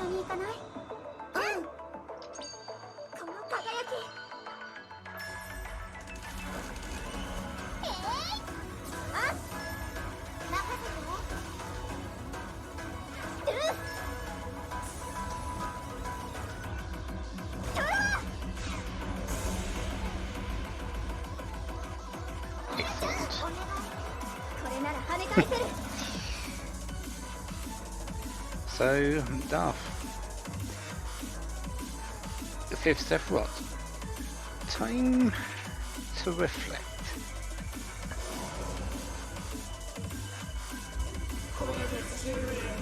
緒に行かない？うん。この輝き。あ、任せて。ルートラお願い。これなら跳ね返せる。So, Darth, the fifth Sephiroth. Time to reflect. これで終焉。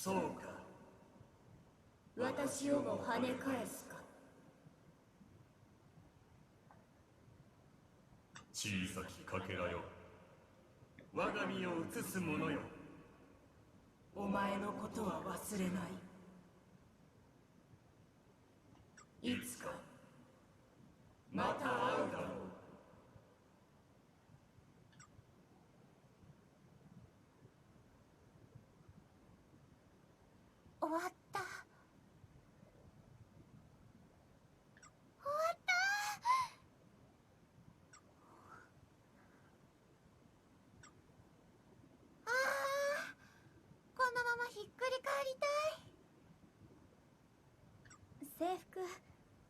そうか。私をも跳ね返すか。小さきかけらよ、我が身を移す者よ。お前のことは忘れない。いつかまた会うだろう。終わった。終わった。ああ、このままひっくり返りたい。制服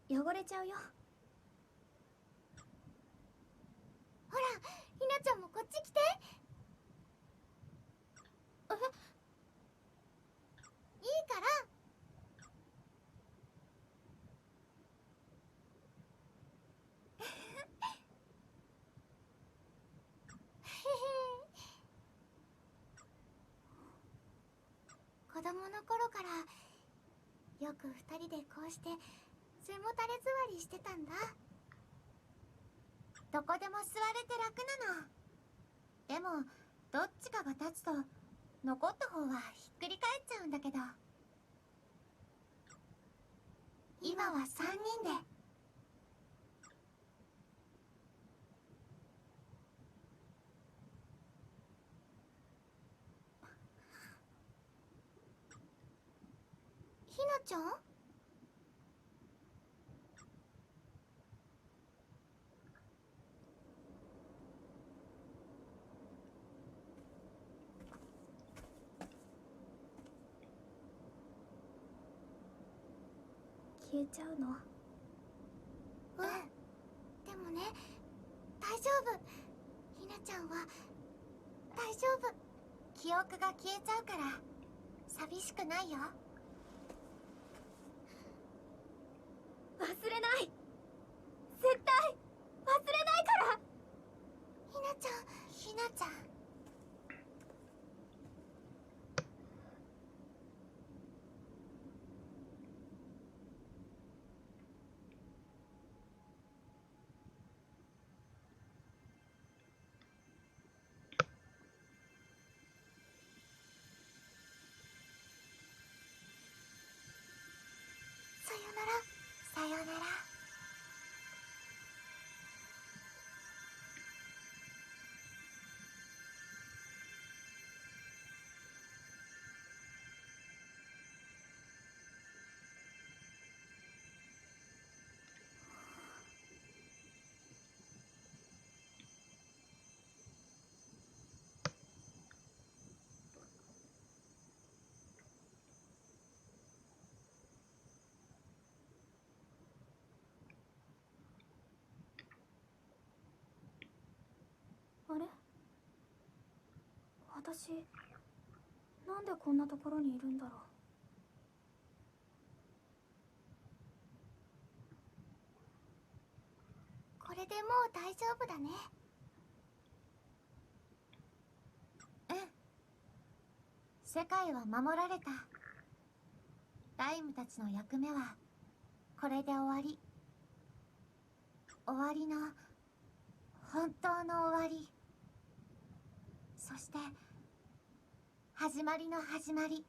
汚れちゃうよ。ほら、ひなちゃんもこっち来て。いいから。子供の頃からよく二人でこうして背もたれ座りしてたんだ。どこでも座れて楽なの。でもどっちかが立つと残った方はひっくり返っちゃうんだけど、今は3人で。ひなちゃん？消えちゃうの？うん。でもね、大丈夫。ひなちゃんは大丈夫。記憶が消えちゃうから寂しくないよ。忘れない。絶対忘れないから。ひなちゃん、ひなちゃん。私なんでこんなところにいるんだろう。これでもう大丈夫だね。うん、世界は守られた。ライムたちの役目はこれで終わり。終わりの本当の終わり。そして始まりの始まり。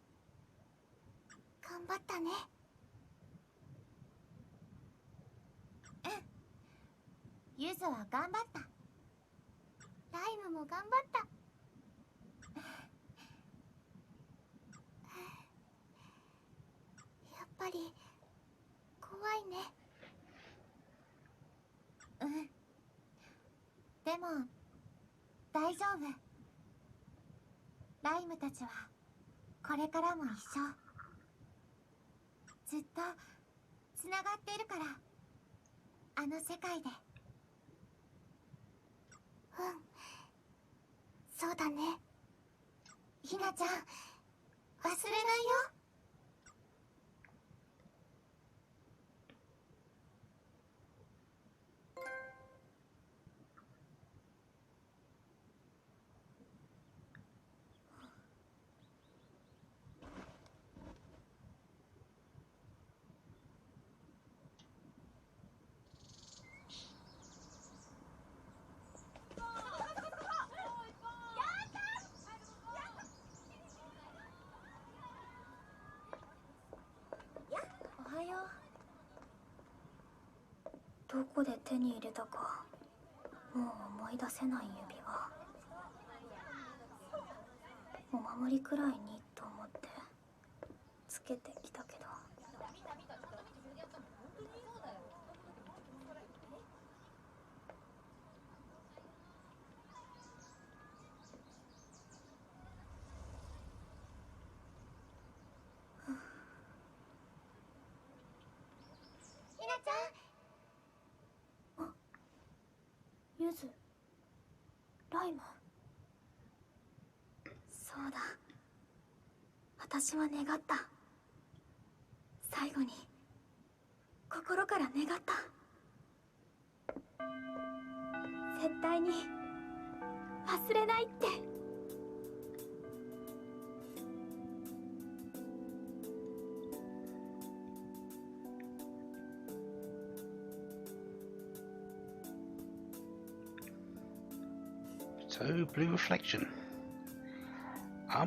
頑張ったね。うん、ゆずは頑張った。ライムも頑張った。やっぱり怖いね。うん、でも大丈夫。ライムたちはこれからも一緒。ずっとつながっているから、あの世界で。うん、そうだね。ひなちゃん、忘れないよ。おはよう。どこで手に入れたかもう思い出せない指輪。お守りくらいにと思ってつけてきたけど。ひなちゃん。あ、ゆず、ライム。そうだ、私は願った。最後に心から願った。絶対に忘れないって。So, Blue Reflection. I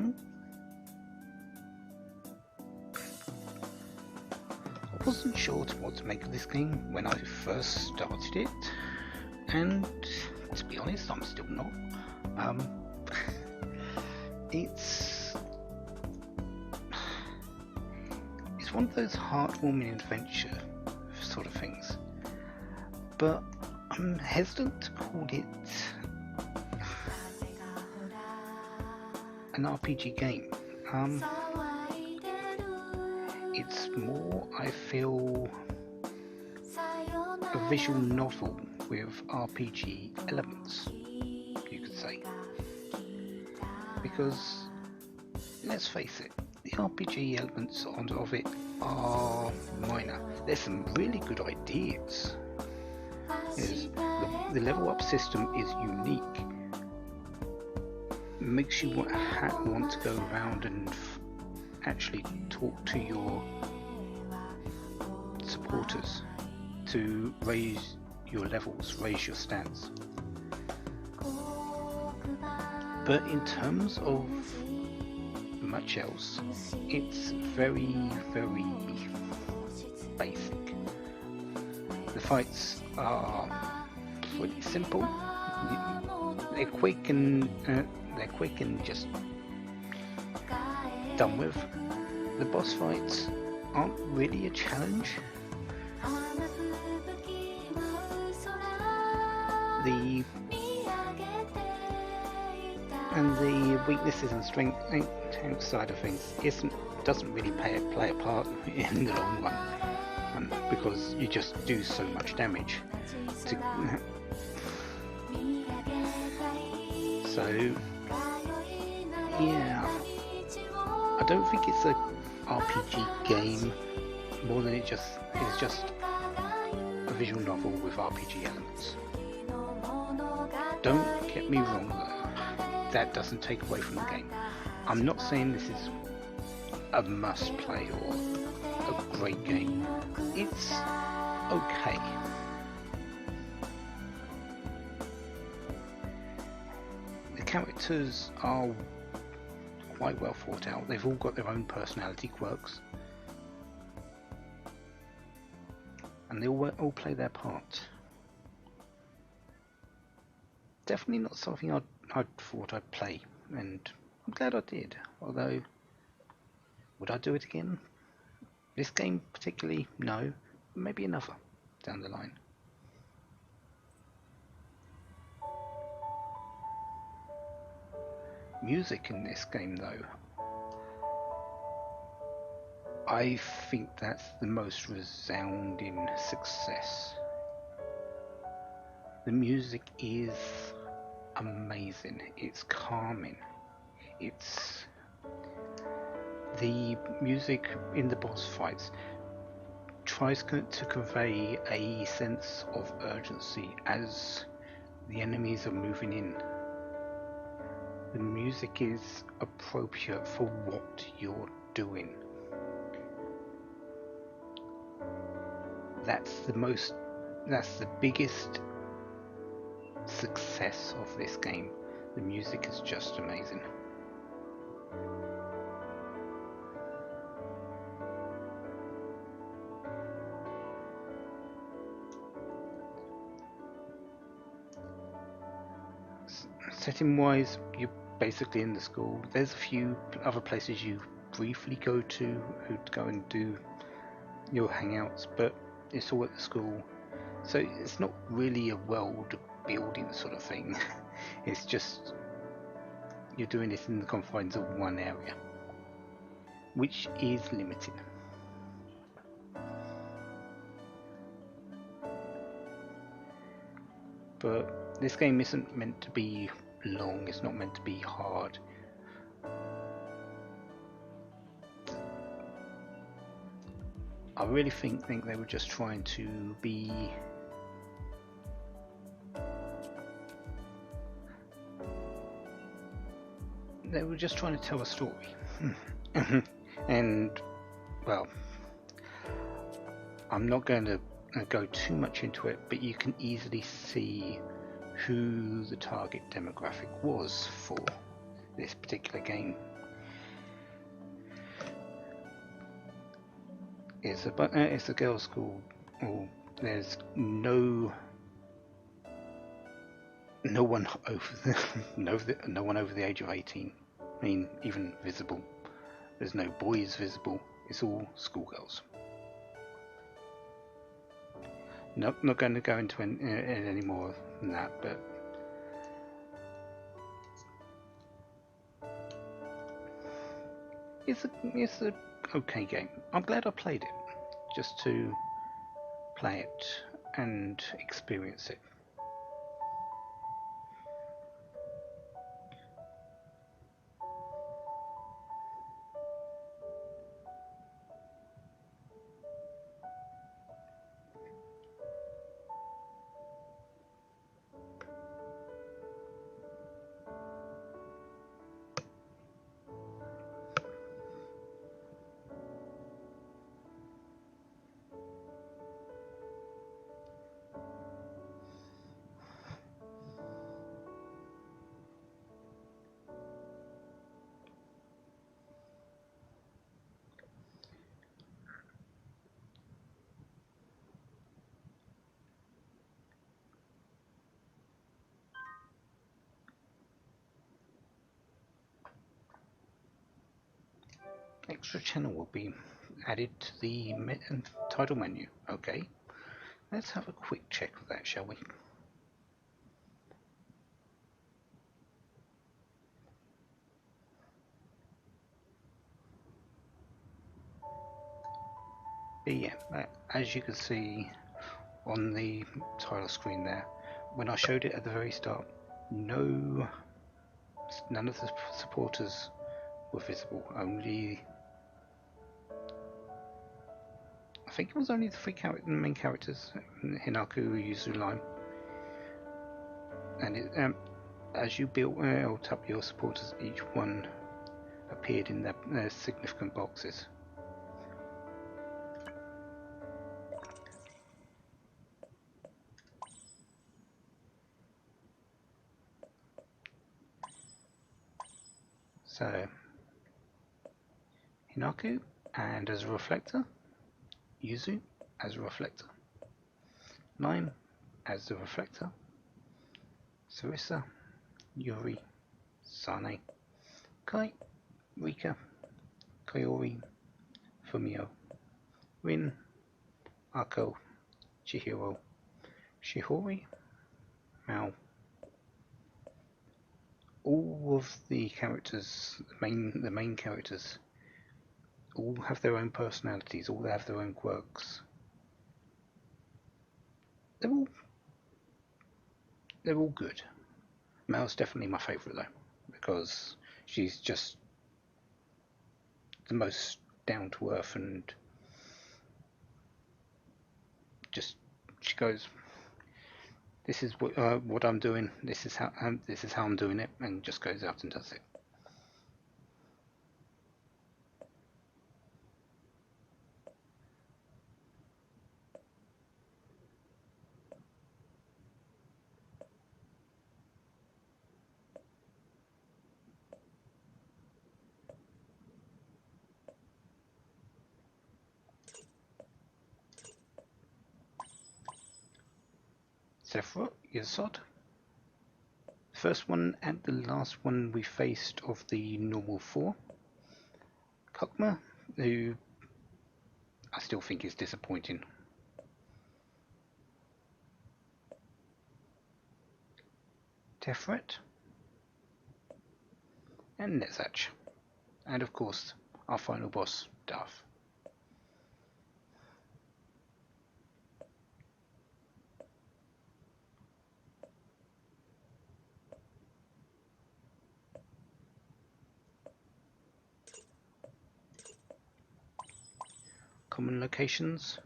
wasn't sure what to make of this game when I first started it, and to be honest, I'm still not. It's one of those heartwarming adventure sort of things, but I'm hesitant to call it an RPG game. It's more, I feel, a visual novel with RPG elements, you could say. Because, let's face it, the RPG elements of it are minor. There's some really good ideas. The level up system is unique. Makes you want to go around and actually talk to your supporters to raise your levels, raise your stats. But in terms of much else, it's very, very basic. The fights are pretty simple. They're quick and just done with. The boss fights aren't really a challenge. The weaknesses and strength side of things doesn't really play a part in the long run, because you just do so much damage. So Yeah, I don't think it's a RPG game more than it's just a visual novel with RPG elements. Don't get me wrong though, that doesn't take away from the game. I'm not saying this is a must play or a great game. It's okay. The characters are quite well thought out. They've all got their own personality quirks. And they all play their part. Definitely not something I'd thought I'd play, and I'm glad I did. Although, would I do it again? This game particularly, no. Maybe another down the line. Music in this game though, I think that's the most resounding success. The music is amazing, it's calming, it's the music in the boss fights tries to convey a sense of urgency as the enemies are moving in. The music is appropriate for what you're doing. That's the biggest success of this game. The music is just amazing. Setting wise, you're basically in the school. There's a few other places you briefly go to, who'd go and do your hangouts, but it's all at the school, so it's not really a world building sort of thing. It's just you're doing it in the confines of one area, which is limited. But this game isn't meant to be long, it's not meant to be hard. I really think they were just trying to be trying to tell a story. And well, I'm not going to go too much into it, but you can easily see who the target demographic was for this particular game. It's a girls' school. Or there's no one over the age of 18. I mean, even visible. There's no boys visible. It's all schoolgirls. Not going to go into any more than that, but it's a okay game. I'm glad I played it, just to play it and experience it. Extra channel will be added to the title menu. Okay, let's have a quick check of that, shall we? But yeah, as you can see on the title screen there, when I showed it at the very start, no none of the supporters were visible. Only, I think it was only the three main characters, Hinaku, Yuzu, Lime, and as you built up your supporters, each one appeared in their significant boxes. So, Hinaku, and as a reflector, Yuzu as a reflector, Lime as the reflector, Sarissa, Yuri, Sane, Kai, Rika, Kaori, Fumio, Rin, Ako, Chihiro, Shihori, Mao. All of the characters, the main characters, all have their own personalities, all have their own quirks. They're all good. Mao's definitely my favourite though, because she's just the most down to earth, and just she goes, "This is what I'm doing. This is how I'm doing it," and just goes out and does it. Sephiroth, Yesod. First one and the last one we faced of the normal four. Kokma, who I still think is disappointing. Tefret. And Nezach. And of course, our final boss, Darth. Common locations: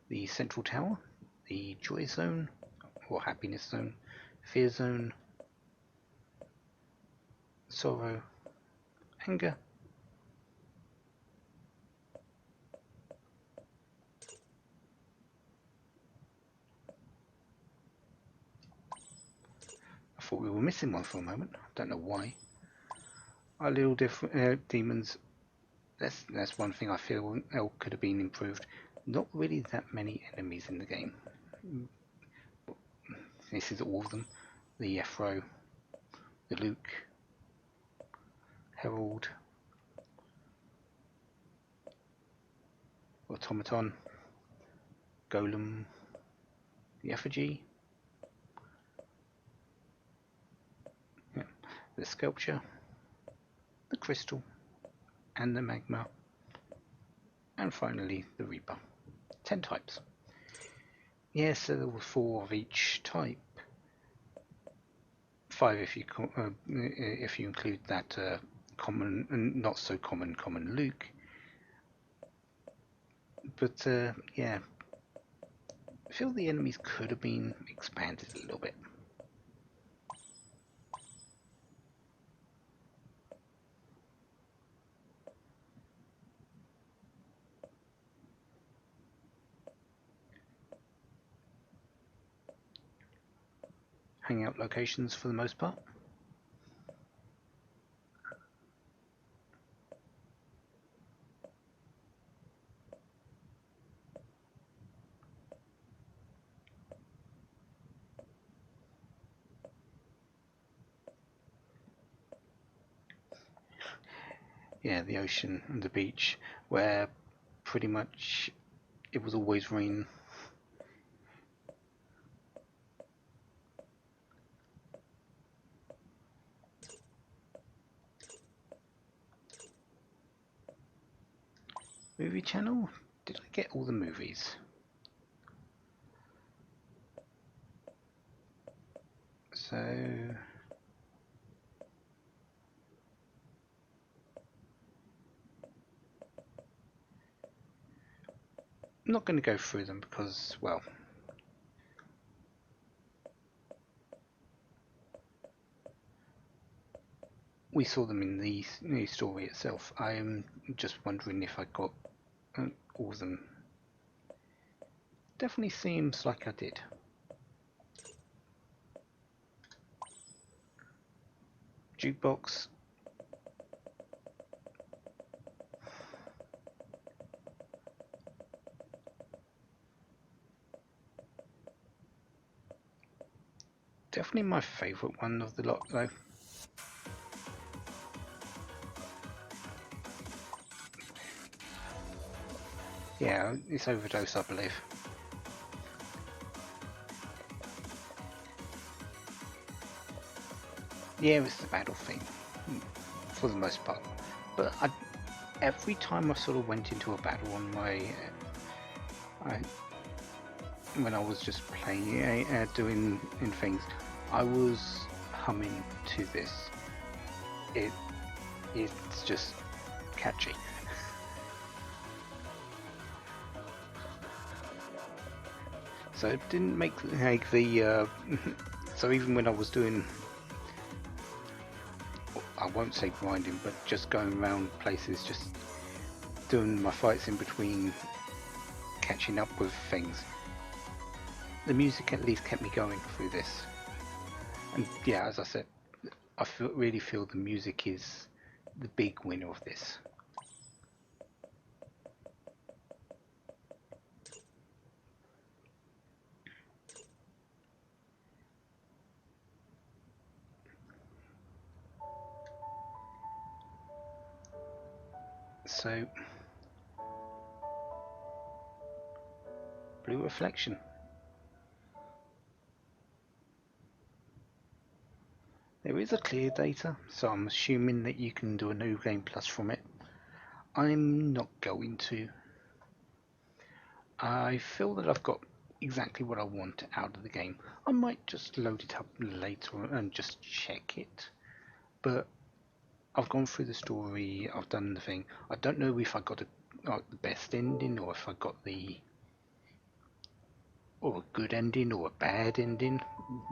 the Central Tower, the Joy Zone, or Happiness Zone, Fear Zone, Sorrow, Anger, I thought we were missing one for a moment, don't know why. Our little demons, that's one thing I feel could have been improved. Not really that many enemies in the game. This is all of them. The Ephro, the Luke, Herald, Automaton, Golem, the Effigy, the Sculpture, the Crystal, and the Magma, and finally the Reaper. 10 types. Yes, so there were 4 of each type. 5 if you include that common and not so common Luke. But yeah, I feel the enemies could have been expanded a little bit. Hangout locations for the most part. Yeah, the ocean and the beach, where pretty much it was always rain. Movie channel? Did I get all the movies? So I'm not going to go through them because, well, we saw them in the story itself. I'm just wondering if I got all of them. Definitely seems like I did. Jukebox. Definitely my favourite one of the lot, though. Yeah, it's Overdose, I believe. Yeah, it's the battle theme, for the most part. But every time I sort of went into a battle on my... when I was just playing, doing things, I was humming to this. It's just catchy. So it didn't make like the so even when I was doing, I won't say grinding, but just going around places, just doing my fights in between, catching up with things, the music at least kept me going through this. And yeah, as I said, I really feel the music is the big winner of this. So, Blue Reflection. There is a clear data, so I'm assuming that you can do a New Game Plus from it. I'm not going to. I feel that I've got exactly what I want out of the game. I might just load it up later and just check it, but I've gone through the story, I've done the thing. I don't know if I got the best ending, or if I got or a good ending or a bad ending.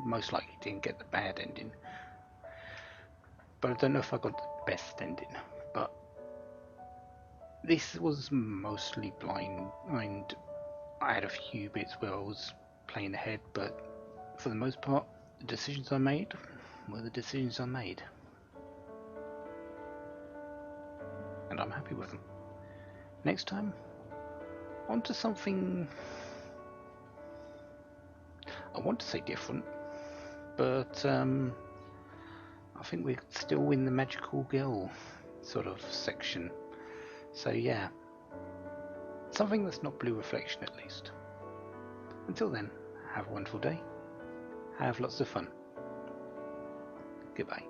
Most likely didn't get the bad ending, but I don't know if I got the best ending. But this was mostly blind, and I had a few bits where I was playing ahead, but for the most part, the decisions I made were the decisions I made, and I'm happy with them. Next time, on to something, I want to say different, but I think we're still in the magical girl sort of section. So yeah, something that's not Blue Reflection at least. Until then, have a wonderful day, have lots of fun. Goodbye.